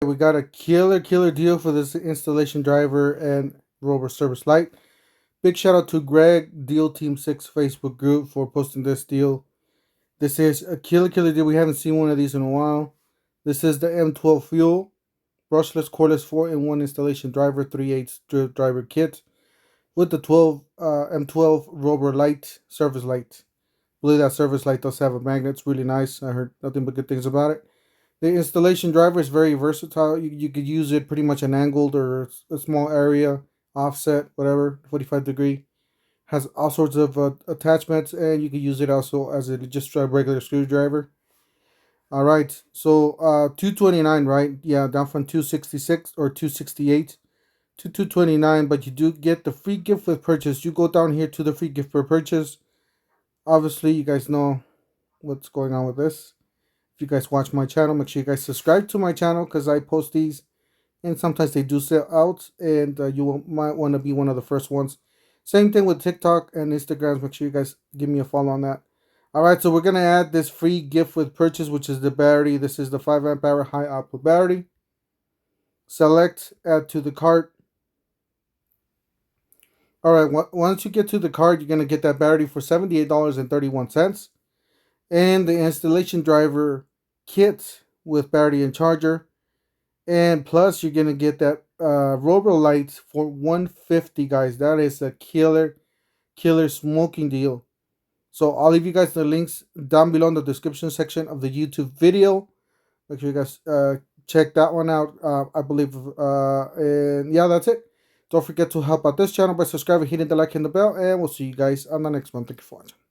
We got a killer deal for this installation driver and Rover service light. Big shout out to Greg, Deal Team 6 Facebook group for posting this deal. This is a killer deal. We haven't seen one of these in a while. This is the M12 fuel, brushless, cordless 4-in-1 installation driver, 3/8 driver kit with the 12 M12 Rover light, service light. I believe that service light does have a magnet. It's really nice. I heard nothing but good things about it. The installation driver is very versatile. You could use it pretty much an angled or a small area, offset, whatever, 45 degree. Has all sorts of attachments, and you can use it also as a just a regular screwdriver. All right, so 229, right? Yeah, down from 266 or 268 to 229, but you do get the free gift with purchase. You go down here to the free gift for purchase. Obviously, you guys know what's going on with this. If you guys watch my channel, make sure you guys subscribe to my channel because I post these and sometimes they do sell out, and might want to be one of the first ones. Same thing with TikTok and Instagram. Make sure you guys give me a follow on that. All right, so we're gonna add this free gift with purchase, which is the battery. This is the 5 amp hour high output battery. Select add to the cart. All right, once you get to the cart, you're gonna get that battery for $78.31, and the installation driver kit with battery and charger. And plus, you're gonna get that Rover light for 150, guys. That is a killer smoking deal. So I'll leave you guys the links down below in the description section of the YouTube video. Make sure you guys check that one out. I believe, and yeah, that's it. Don't forget to help out this channel by subscribing, hitting the like and the bell, and we'll see you guys on the next one. Thank you for watching.